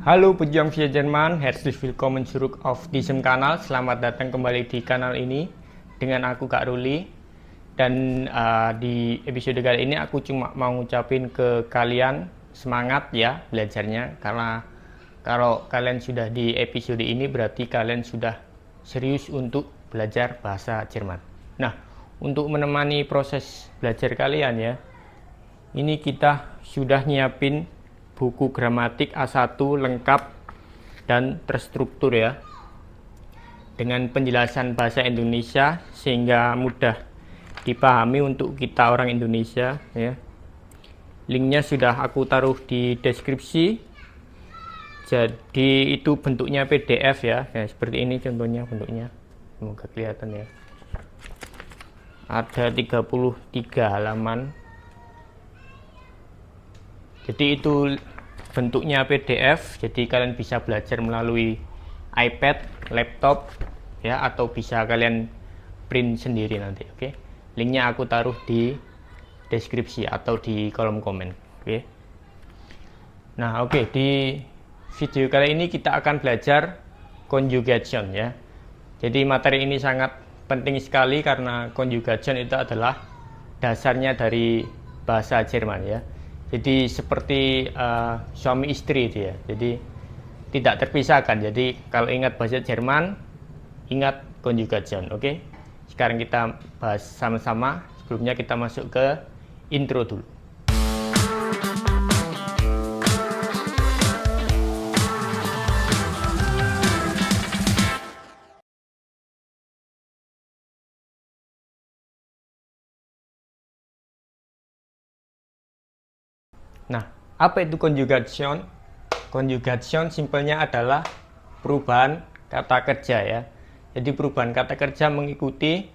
Halo pejuang via Jerman, herzlich willkommen zurück auf diesem Kanal. Selamat datang kembali di kanal ini dengan aku Kak Ruli. Dan di episode kali ini aku cuma mau ngucapin ke kalian semangat ya belajarnya. Karena kalau kalian sudah di episode ini berarti kalian sudah serius untuk belajar bahasa Jerman. Nah, untuk menemani proses belajar kalian ya, ini kita sudah nyiapin buku gramatik A1 lengkap dan terstruktur ya, dengan penjelasan bahasa Indonesia sehingga mudah dipahami untuk kita orang Indonesia ya. Linknya sudah aku taruh di deskripsi. Jadi itu bentuknya PDF ya, seperti ini contohnya bentuknya, semoga kelihatan ya. Ada 33 halaman. Jadi itu bentuknya PDF, jadi kalian bisa belajar melalui iPad, laptop ya, atau bisa kalian print sendiri nanti. Oke. Linknya aku taruh di deskripsi atau di kolom komen. Oke. Nah, oke, di video kali ini kita akan belajar conjugation ya. Jadi materi ini sangat penting sekali karena conjugation itu adalah dasarnya dari bahasa Jerman ya. Jadi seperti suami istri itu ya, jadi tidak terpisahkan. Jadi kalau ingat bahasa Jerman, ingat conjugation. Oke. Sekarang kita bahas sama-sama. Sebelumnya kita masuk ke intro dulu. Nah, apa itu conjugation? Conjugation simpelnya adalah perubahan kata kerja ya. Jadi perubahan kata kerja mengikuti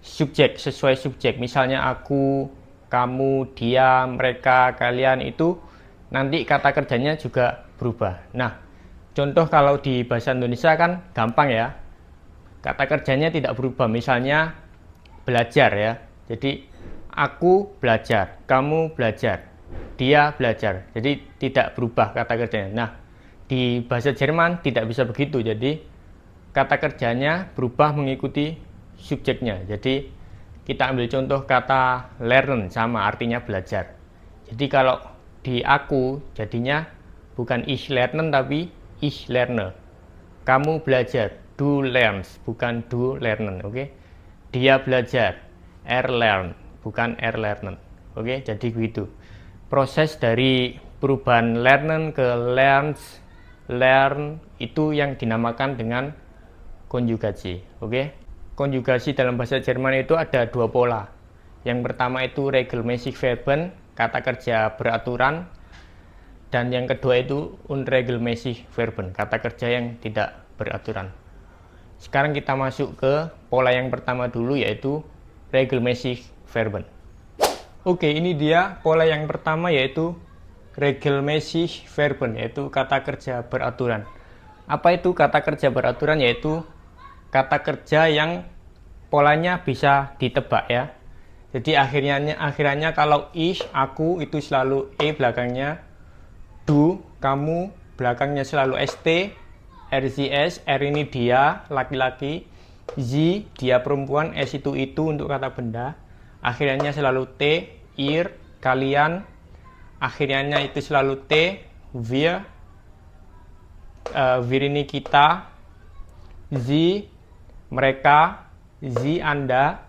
subjek, sesuai subjek. Misalnya aku, kamu, dia, mereka, kalian, itu nanti kata kerjanya juga berubah. Nah, contoh kalau di bahasa Indonesia kan gampang ya. Kata kerjanya tidak berubah. Misalnya belajar ya. Jadi aku belajar, kamu belajar, dia belajar. Jadi tidak berubah kata kerjanya. Nah, di bahasa Jerman tidak bisa begitu. Jadi kata kerjanya berubah mengikuti subjeknya. Jadi kita ambil contoh kata lernen, sama artinya belajar. Jadi kalau di aku jadinya bukan ich lernen tapi ich lerne. Kamu belajar, du lernst, bukan du lernen. Oke. Dia belajar, er lernt, bukan er lernen. Oke, jadi begitu. Proses dari perubahan lernen ke lerns, learn itu yang dinamakan dengan konjugasi. Oke. Konjugasi dalam bahasa Jerman itu ada dua pola. Yang pertama itu regelmäßig Verben, kata kerja beraturan, dan yang kedua itu unregelmäßig Verben, kata kerja yang tidak beraturan. Sekarang kita masuk ke pola yang pertama dulu, yaitu regelmäßig Verben. Oke, ini dia pola yang pertama, yaitu regelmäßig Verben, yaitu kata kerja beraturan. Apa itu kata kerja beraturan? Yaitu kata kerja yang polanya bisa ditebak ya. Jadi akhirnya kalau ich, aku, itu selalu e belakangnya, du, kamu, belakangnya selalu st, rcs, r ini dia, laki-laki, z, dia perempuan, s itu untuk kata benda, akhirnya selalu t, ir, kalian, akhirnya itu selalu t, wir, wir ini kita, z, mereka, z, anda,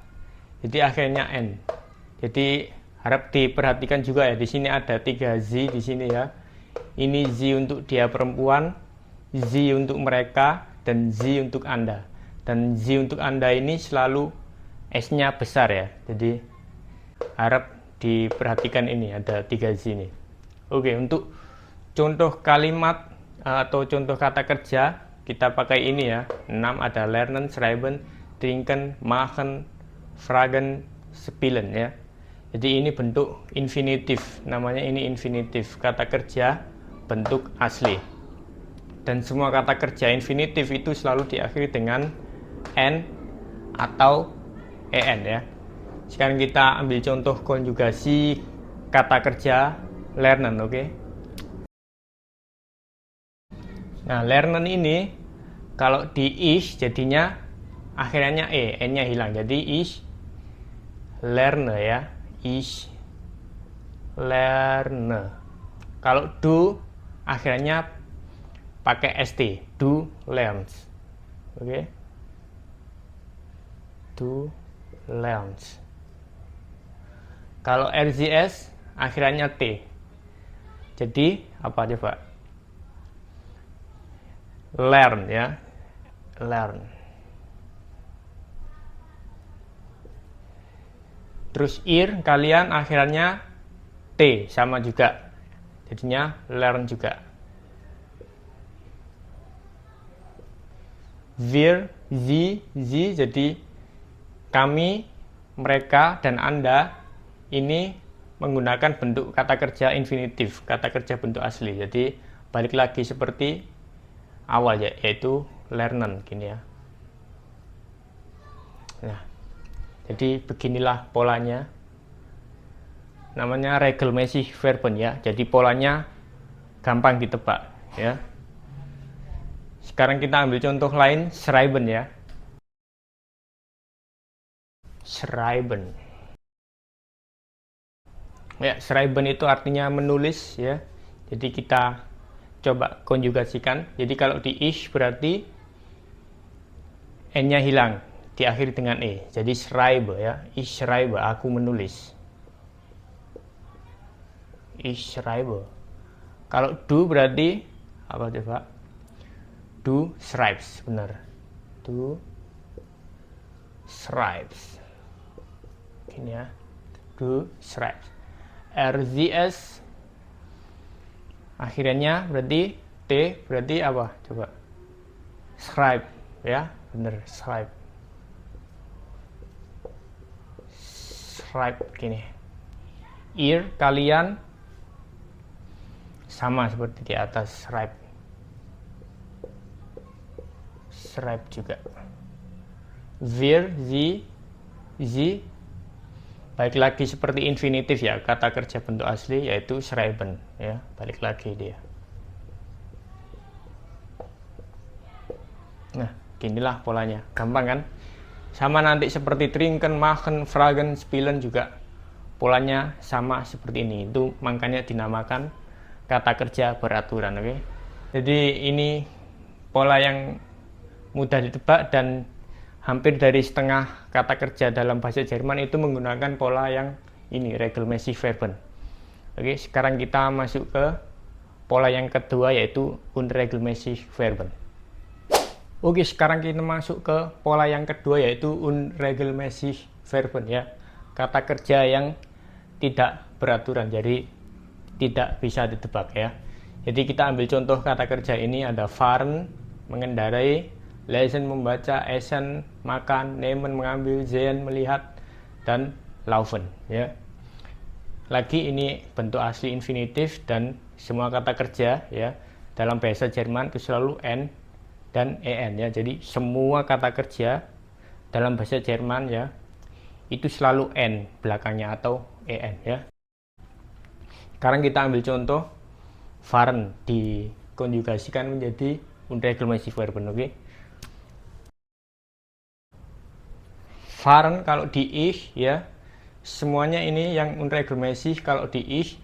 jadi akhirnya n. Jadi harap diperhatikan juga ya, di sini ada 3 z di sini ya. Ini z untuk dia perempuan, z untuk mereka, dan z untuk anda. Dan z untuk anda ini selalu s-nya besar ya. Jadi harap diperhatikan, ini ada 3 z ini. Oke, untuk contoh kalimat atau contoh kata kerja kita pakai ini ya. 6 ada lernen, schreiben, trinken, machen, fragen, spielen ya. Jadi ini bentuk infinitif, namanya ini infinitif, kata kerja bentuk asli. Dan semua kata kerja infinitif itu selalu diakhiri dengan n atau en ya. Sekarang kita ambil contoh konjugasi kata kerja lernen, oke. Nah, lernen ini kalau di is jadinya akhirnya n-nya hilang. Jadi is lerne ya, is lerne. Kalau do akhirnya pakai st, do learns. Oke. Do learns. Kalau RZS akhirnya t. Jadi apa coba? Learn ya. Learn. Terus kalian akhirnya t sama juga. Jadinya learn juga. Wir, sie, jadi kami, mereka, dan Anda ini menggunakan bentuk kata kerja infinitif, kata kerja bentuk asli. Jadi balik lagi seperti awal ya, yaitu lernen gini ya. Nah, jadi beginilah polanya. Namanya regelmäßig verben ya. Jadi polanya gampang ditebak ya. Sekarang kita ambil contoh lain, schreiben ya. Schreiben. Ya, schreiben itu artinya menulis ya. Jadi kita coba konjugasikan. Jadi kalau di ich berarti n-nya hilang, diakhiri dengan e. Jadi schreibe ya. Ich schreibe, aku menulis. Ich schreibe. Kalau do berarti apa coba? Do schreibs, benar. Do schreibs. Gini ya. Do schreibs. RZS akhirnya berarti T berarti apa? Coba. Schreib ya, bener schreib. Schreib gini. Kalian sama seperti di atas schreib. Schreib juga. Wir, sie balik lagi seperti infinitif ya, kata kerja bentuk asli yaitu schreiben ya, balik lagi dia. Nah, ginilah polanya, gampang kan? Sama nanti seperti trinken, machen, fragen, spielen juga polanya sama seperti ini. Itu makanya dinamakan kata kerja beraturan, oke? Jadi ini pola yang mudah ditebak dan hampir dari setengah kata kerja dalam bahasa Jerman itu menggunakan pola yang ini, regelmäßig verben. Oke, sekarang kita masuk ke pola yang kedua yaitu unregelmäßig verben. Oke, sekarang kita masuk ke pola yang kedua yaitu unregelmäßig verben ya. Kata kerja yang tidak beraturan, jadi tidak bisa ditebak ya. Jadi kita ambil contoh kata kerja ini ada fahren, mengendarai, lesen membaca, essen makan, nehmen mengambil, sehen melihat, dan laufen ya. Lagi ini bentuk asli infinitif dan semua kata kerja ya dalam bahasa Jerman itu selalu n dan en ya. Jadi semua kata kerja dalam bahasa Jerman ya itu selalu n belakangnya atau en ya. Sekarang kita ambil contoh fahren dikonjugasikan menjadi unregelmäßig verben, oke? Fahren kalau di ich ya semuanya ini yang unregelmäßig kalau di ich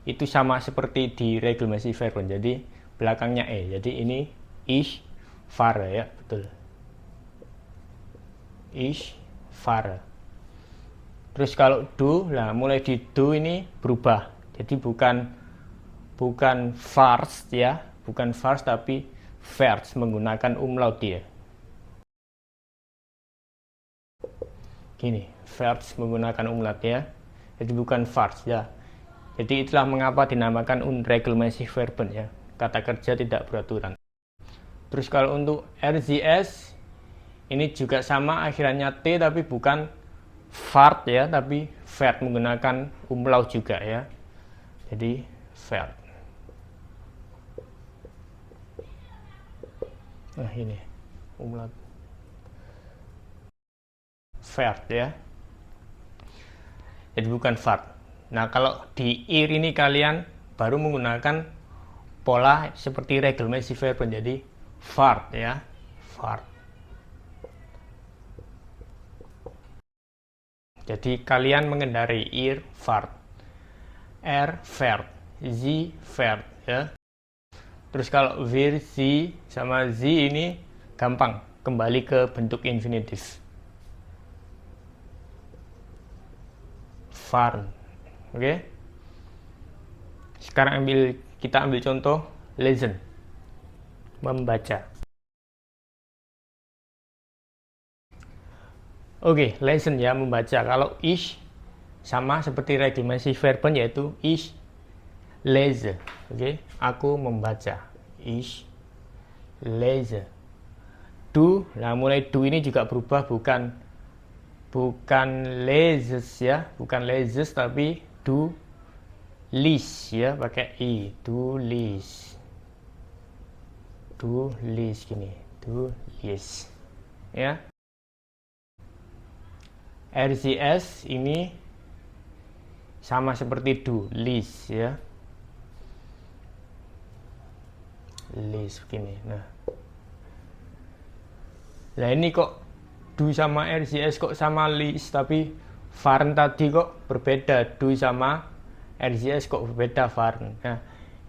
itu sama seperti di regelmäßig verben, jadi belakangnya e. Jadi ini ich fahre ya, betul. Ich fahre. Terus kalau do, nah mulai di do ini berubah. Jadi bukan fars ya, bukan fars tapi vers menggunakan umlaut dia. Gini, vers menggunakan umlaut ya. Jadi bukan fars ya. Jadi itulah mengapa dinamakan unregelmäßig verben ya. Kata kerja tidak beraturan. Terus kalau untuk RZS ini juga sama akhirannya T tapi bukan Fahrt ya, tapi Fahrt menggunakan umlaut juga ya. Jadi Fahrt. Nah ini umlaut. Fahrt ya. Jadi bukan Fahrt. Nah kalau di ir ini kalian baru menggunakan pola seperti regelmesi verb, jadi fart ya, fart. Jadi kalian mengendarai, ihr fahrt, fährt, sie fährt ya. Terus kalau wir, sie sama sie ini gampang, kembali ke bentuk infinitif. Fahren. Oke. Sekarang kita ambil contoh lesen. Membaca. Oke, lesen ya, membaca. Kalau ich sama seperti regelmesi verben, yaitu ich lese. Oke, aku membaca. Ich lese. Du, nah mulai du ini juga berubah, bukan leses ya, bukan leses tapi du lis ya, pakai i, du lis. Du lis gini, du lis ya. RCS ini sama seperti do, lis ya, lis begini. Nah ini kok do sama RCS kok sama lis, tapi fahren tadi kok berbeda, do sama RCS kok berbeda fahren. Nah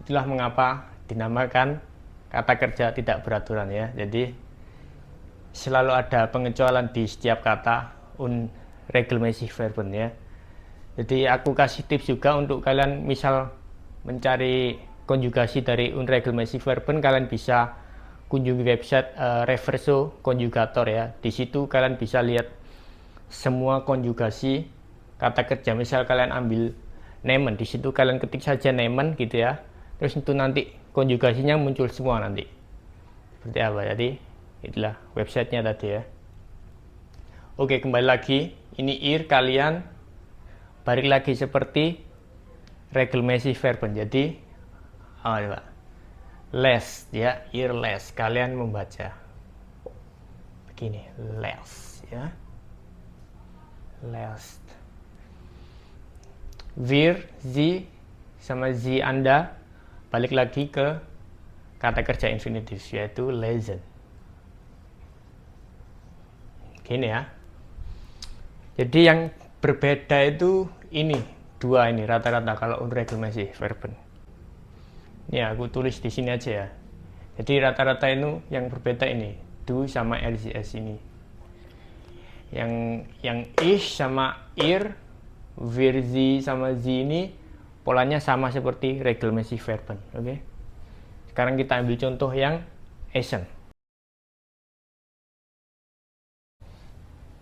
itulah mengapa dinamakan kata kerja tidak beraturan ya. Jadi selalu ada pengecualian di setiap kata regelmäßig verben ya. Jadi aku kasih tips juga untuk kalian misal mencari konjugasi dari unregelmäßig verben, kalian bisa kunjungi website Reverso Conjugator ya. Di situ kalian bisa lihat semua konjugasi kata kerja. Misal kalian ambil nehmen, di situ kalian ketik saja nehmen gitu ya. Terus itu nanti konjugasinya muncul semua nanti. Seperti apa? Jadi itulah websitenya tadi ya. Oke, kembali lagi. Ini ir, kalian balik lagi seperti regelmäßig verben. Jadi les ya, ir les, kalian membaca begini, les ya, les. Wir, sie sama sie Anda balik lagi ke kata kerja infinitif, yaitu lesen. Gini ya. Jadi yang berbeda itu ini dua ini rata-rata kalau unregelmäßig verben. Ya aku tulis di sini aja ya. Jadi rata-rata itu yang berbeda ini do sama RCS ini. Yang ich sama ir, wir, sie sama sie ini polanya sama seperti regelmäßig verben. Oke. Sekarang kita ambil contoh yang essen.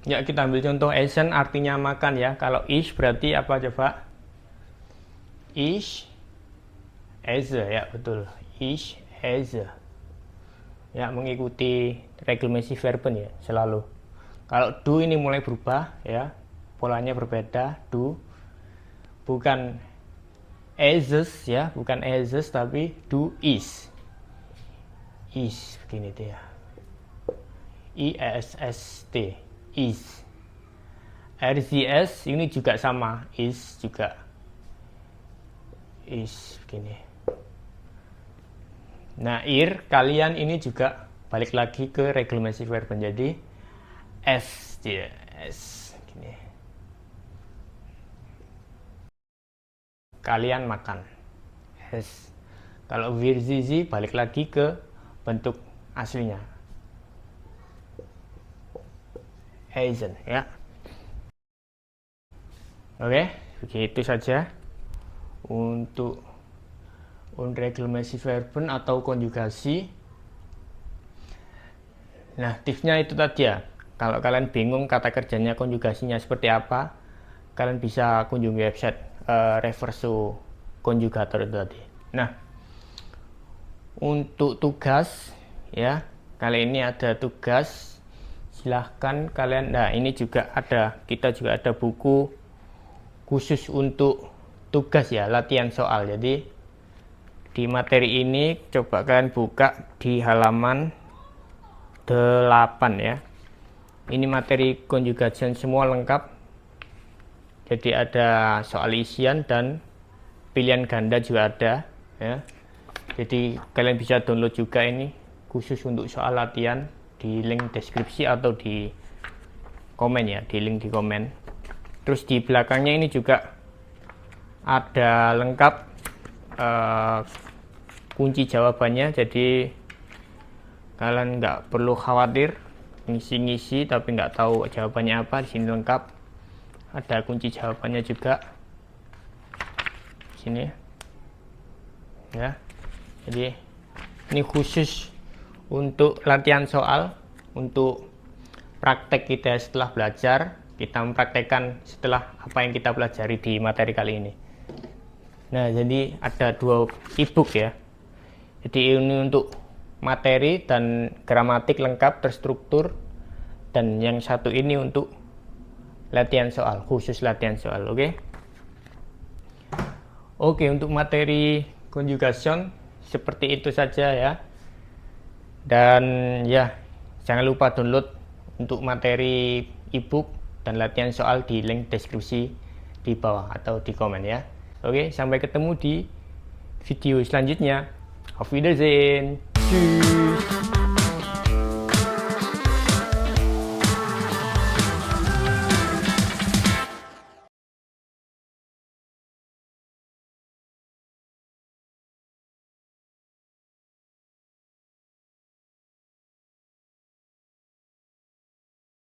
Ya, kita ambil contoh essen, artinya makan ya. Kalau ich berarti apa coba? Ich esse ya, betul. Ich esse. Ya, mengikuti regelmäßig verben ya, selalu. Kalau do ini mulai berubah ya. Polanya berbeda, do. Bukan esses ya, bukan esses tapi do is. Is begini tuh ya. ISST. Is. RCS ini juga sama, is juga, is begini. Nah ir, kalian ini juga balik lagi ke regelmäßig verben, jadi s dia, s gini. Kalian makan, s. Kalau wir, sie balik lagi ke bentuk aslinya, Eisen ya. Oke, begitu saja untuk unregelmäßig verben atau konjugasi. Nah, tipsnya itu tadi ya. Kalau kalian bingung kata kerjanya konjugasinya seperti apa, kalian bisa kunjungi website Reverso Conjugator itu tadi. Nah, untuk tugas ya, kali ini ada tugas. Silahkan kalian, nah ini juga ada, kita juga ada buku khusus untuk tugas ya, latihan soal. Jadi di materi ini coba kalian buka di halaman 8 ya. Ini materi conjugation semua lengkap. Jadi ada soal isian dan pilihan ganda juga ada ya. Jadi kalian bisa download juga ini khusus untuk soal latihan di link deskripsi atau di komen ya, di link di komen. Terus di belakangnya ini juga ada lengkap kunci jawabannya, jadi kalian nggak perlu khawatir ngisi-ngisi tapi nggak tahu jawabannya apa. Di sini lengkap, ada kunci jawabannya juga di sini ya. Jadi ini khusus untuk latihan soal, untuk praktek kita setelah belajar, kita mempraktekkan setelah apa yang kita pelajari di materi kali ini. Nah, jadi ada 2 ebook ya. Jadi ini untuk materi dan gramatik lengkap terstruktur, dan yang satu ini untuk latihan soal, khusus latihan soal. Oke, untuk materi conjugation seperti itu saja ya. Dan ya, jangan lupa download untuk materi ebook dan latihan soal di link deskripsi di bawah atau di komen ya. Oke, sampai ketemu di video selanjutnya. Auf Wiedersehen. Tschüss.